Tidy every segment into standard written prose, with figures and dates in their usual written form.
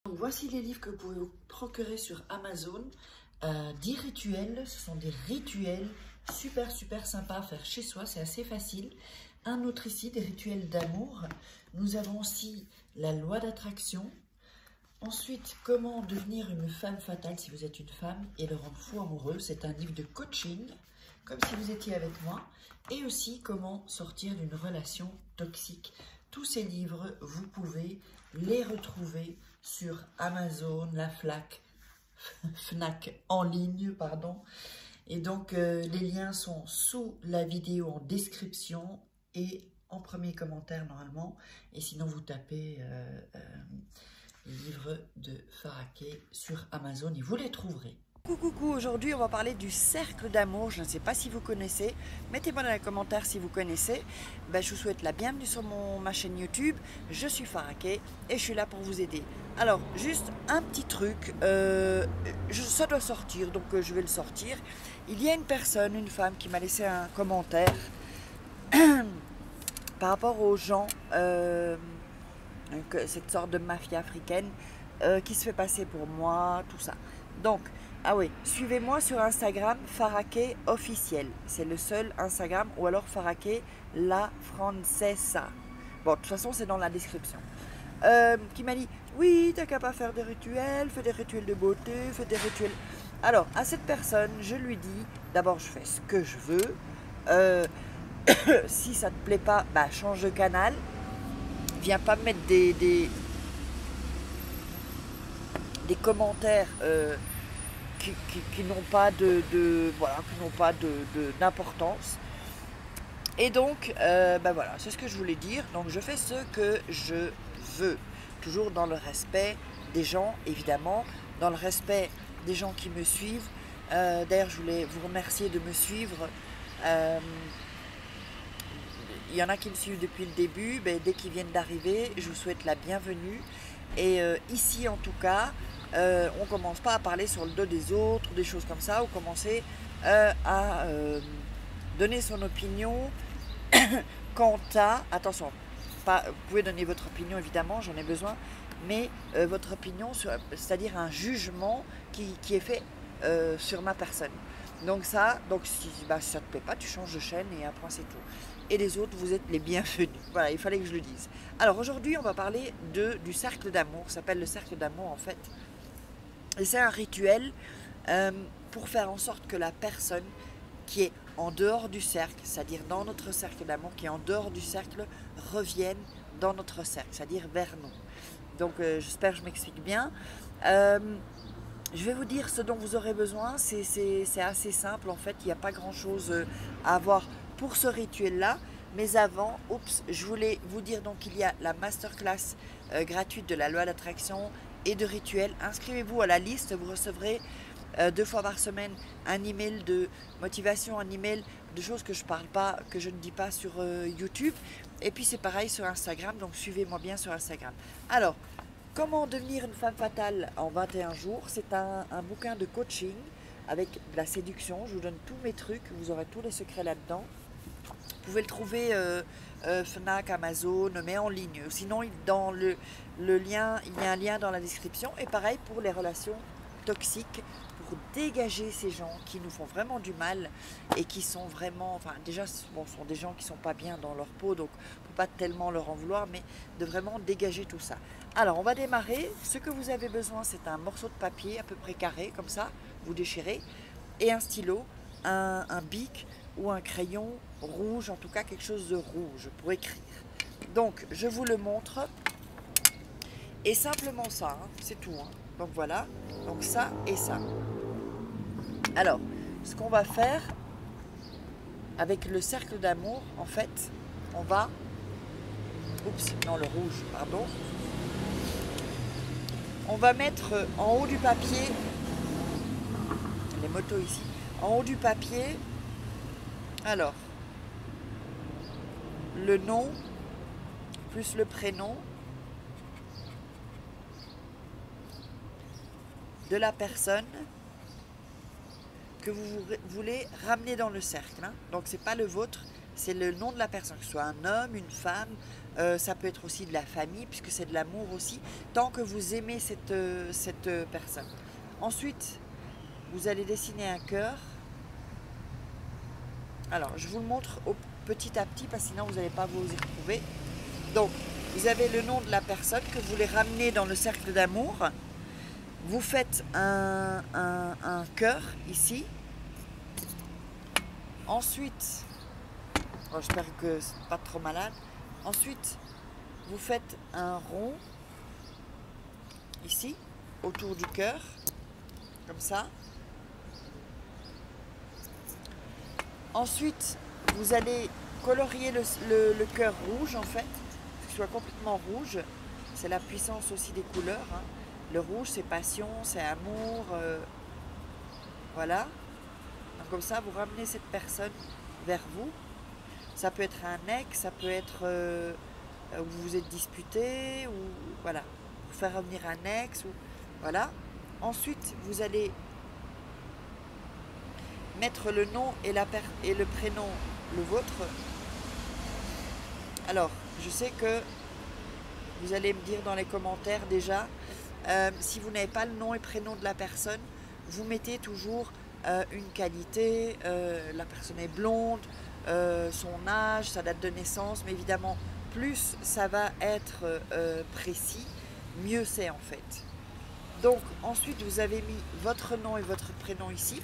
Donc, voici les livres que vous pouvez vous procurer sur Amazon. 10 rituels, ce sont des rituels super sympas à faire chez soi, c'est assez facile. Un autre ici, des rituels d'amour. Nous avons aussi la loi d'attraction. Ensuite, comment devenir une femme fatale si vous êtes une femme et le rendre fou amoureux. C'est un livre de coaching, comme si vous étiez avec moi. Et aussi, comment sortir d'une relation toxique. Tous ces livres, vous pouvez les retrouver sur Amazon, la Fnac en ligne, pardon. Et donc, les liens sont sous la vidéo en description et en premier commentaire normalement. Et sinon, vous tapez livres de Faraquet sur Amazon et vous les trouverez. Coucou, aujourd'hui on va parler du cercle d'amour. Je ne sais pas si vous connaissez, mettez-moi dans les commentaires si vous connaissez. Je vous souhaite la bienvenue sur ma chaîne YouTube. Je suis Faraquet et je suis là pour vous aider. Alors juste un petit truc, ça doit sortir donc je vais le sortir. Il y a une personne, une femme qui m'a laissé un commentaire par rapport aux gens, cette sorte de mafia africaine qui se fait passer pour moi, tout ça. Donc, ah oui, suivez-moi sur Instagram, Faraquet officiel. C'est le seul Instagram, ou alors Faraquet la Francesa. Bon, de toute façon, c'est dans la description. Qui m'a dit, oui, t'as qu'à pas faire des rituels, fais des rituels de beauté, fais des rituels... Alors, à cette personne, je lui dis, d'abord, je fais ce que je veux. Si ça te plaît pas, change de canal. Viens pas me mettre des commentaires qui n'ont pas d'importance. Et donc, voilà, c'est ce que je voulais dire. Donc, je fais ce que je veux. Toujours dans le respect des gens, évidemment. Dans le respect des gens qui me suivent. D'ailleurs, je voulais vous remercier de me suivre. Il y en a qui me suivent depuis le début. Dès qu'ils viennent d'arriver, je vous souhaite la bienvenue. Et ici, en tout cas, on ne commence pas à parler sur le dos des autres, des choses comme ça, ou commencer à donner son opinion quant à... Attention, vous pouvez donner votre opinion, évidemment, j'en ai besoin, mais votre opinion, c'est-à-dire un jugement qui est fait sur ma personne. Donc si ça ne te plaît pas, tu changes de chaîne et un point c'est tout. Et les autres, vous êtes les bienvenus. Voilà, il fallait que je le dise. Alors aujourd'hui, on va parler du cercle d'amour. Ça s'appelle le cercle d'amour en fait. Et c'est un rituel pour faire en sorte que la personne qui est en dehors du cercle, c'est-à-dire dans notre cercle d'amour, qui est en dehors du cercle, revienne dans notre cercle, c'est-à-dire vers nous. Donc j'espère que je m'explique bien. Je vais vous dire ce dont vous aurez besoin, c'est assez simple en fait, il n'y a pas grand chose à avoir pour ce rituel-là. Mais avant, je voulais vous dire donc qu'il y a la masterclass gratuite de la loi d'attraction et de rituels. Inscrivez-vous à la liste, vous recevrez 2 fois par semaine un email de motivation, un email de choses que je parle pas, que je ne dis pas sur YouTube. Et puis c'est pareil sur Instagram, donc suivez-moi bien sur Instagram. Alors, comment devenir une femme fatale en 21 jours? C'est un bouquin de coaching avec de la séduction. Je vous donne tous mes trucs, vous aurez tous les secrets là-dedans. Vous pouvez le trouver Fnac, Amazon, mais en ligne. Sinon, dans le lien, il y a un lien dans la description. Et pareil pour les relations toxiques, pour dégager ces gens qui nous font vraiment du mal et qui sont vraiment, déjà, sont des gens qui sont pas bien dans leur peau, donc on ne peut pas tellement leur en vouloir, mais de vraiment dégager tout ça. Alors, on va démarrer. Ce que vous avez besoin, c'est un morceau de papier à peu près carré, comme ça, vous déchirez, et un stylo, un bic ou un crayon rouge, en tout cas quelque chose de rouge pour écrire. Donc, je vous le montre. Et simplement ça, hein, c'est tout. Hein. Donc voilà, donc ça et ça. Alors, ce qu'on va faire avec le cercle d'amour, en fait, on va... Oups, non, le rouge, pardon. On va mettre en haut du papier, les motos ici, en haut du papier, alors, le nom, plus le prénom de la personne que vous voulez ramener dans le cercle. Hein. Donc, ce n'est pas le vôtre, c'est le nom de la personne, que ce soit un homme, une femme, ça peut être aussi de la famille, puisque c'est de l'amour aussi, tant que vous aimez cette personne. Ensuite, vous allez dessiner un cœur. Alors, je vous le montre petit à petit, parce que sinon vous n'allez pas vous y retrouver. Donc, vous avez le nom de la personne que vous voulez ramener dans le cercle d'amour. Vous faites un cœur ici. Ensuite, j'espère que c'est pas trop malade. Ensuite, vous faites un rond ici, autour du cœur, comme ça. Ensuite, vous allez colorier le cœur rouge en fait, qu'il soit complètement rouge. C'est la puissance aussi des couleurs. Hein. Le rouge, c'est passion, c'est amour. Voilà. Donc, comme ça, vous ramenez cette personne vers vous. Ça peut être un ex, ça peut être où vous vous êtes disputé, ou voilà, pour faire revenir un ex, ou voilà. Ensuite, vous allez mettre le nom et le prénom, le vôtre. Alors, je sais que vous allez me dire dans les commentaires déjà, si vous n'avez pas le nom et prénom de la personne, vous mettez toujours une qualité, la personne est blonde, son âge, sa date de naissance, mais évidemment, plus ça va être précis, mieux c'est en fait. Donc, ensuite, vous avez mis votre nom et votre prénom ici.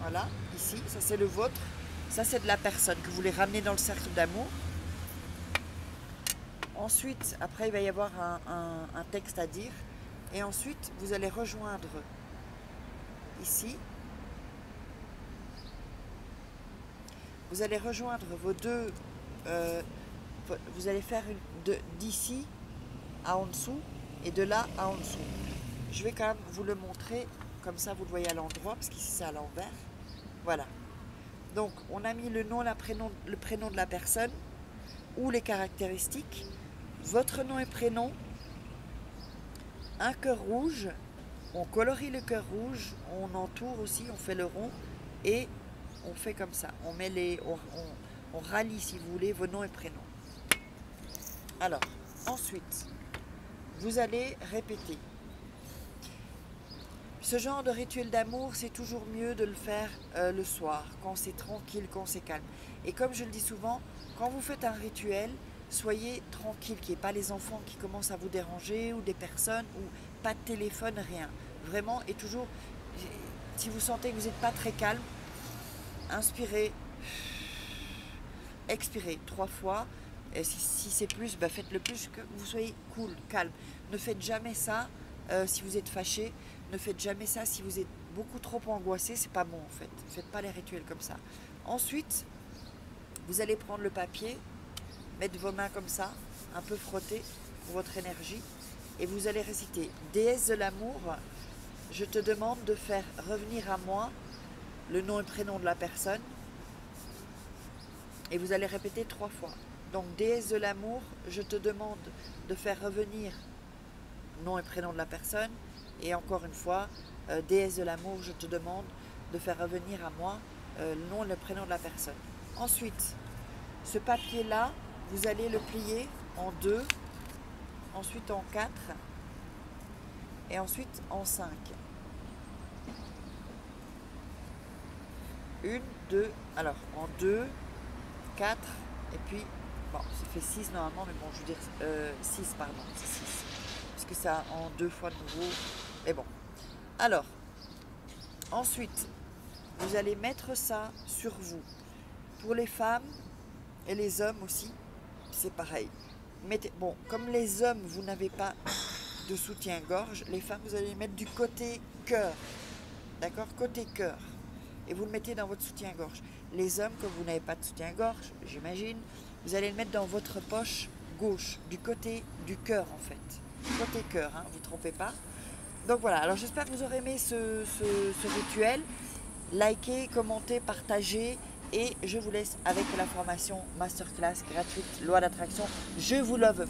Voilà, ici, ça c'est le vôtre. Ça c'est de la personne que vous voulez ramener dans le cercle d'amour. Ensuite, après il va y avoir un texte à dire. Et ensuite, vous allez rejoindre ici. Vous allez rejoindre vos deux... vous allez faire d'ici à en dessous et de là à en dessous. Je vais quand même vous le montrer, comme ça vous le voyez à l'endroit, parce qu'ici c'est à l'envers. Voilà. Donc, on a mis le nom, le prénom de la personne ou les caractéristiques, votre nom et prénom, un cœur rouge, on colorie le cœur rouge, on entoure aussi, on fait le rond et on fait comme ça. On met on rallie, si vous voulez, vos noms et prénoms. Alors, ensuite, vous allez répéter. Ce genre de rituel d'amour, c'est toujours mieux de le faire le soir, quand c'est tranquille, quand c'est calme. Et comme je le dis souvent, quand vous faites un rituel, soyez tranquille, qu'il n'y ait pas les enfants qui commencent à vous déranger, ou des personnes, ou pas de téléphone, rien. Vraiment, et toujours, si vous sentez que vous n'êtes pas très calme, inspirez, expirez 3 fois. Et si c'est plus, faites-le plus, que vous soyez cool, calme. Ne faites jamais ça si vous êtes fâché. Ne faites jamais ça si vous êtes beaucoup trop angoissé, c'est pas bon en fait. Ne faites pas les rituels comme ça. Ensuite, vous allez prendre le papier, mettre vos mains comme ça, un peu frotter pour votre énergie, et vous allez réciter « Déesse de l'amour, je te demande de faire revenir à moi le nom et prénom de la personne. » Et vous allez répéter 3 fois. Donc « Déesse de l'amour, je te demande de faire revenir nom et prénom de la personne. » Et encore une fois, déesse de l'amour, je te demande de faire revenir à moi le nom et le prénom de la personne. Ensuite, ce papier-là, vous allez le plier en 2, ensuite en 4, et ensuite en 5. 1, 2, alors en 2, 4, et puis, bon, ça fait 6 normalement, mais bon, je veux dire 6, pardon, c'est 6. Parce que ça en 2 fois de nouveau. Mais bon, alors, ensuite, vous allez mettre ça sur vous. Pour les femmes et les hommes aussi, c'est pareil. Mettez, bon, comme les hommes, vous n'avez pas de soutien-gorge, les femmes, vous allez les mettre du côté cœur. D'accord? Côté cœur. Et vous le mettez dans votre soutien-gorge. Les hommes, comme vous n'avez pas de soutien-gorge, j'imagine, vous allez le mettre dans votre poche gauche, du côté du cœur en fait. Côté cœur, hein, vous ne trompez pas. Donc voilà, alors j'espère que vous aurez aimé ce rituel. Likez, commentez, partagez et je vous laisse avec la formation masterclass gratuite Loi d'attraction. Je vous love.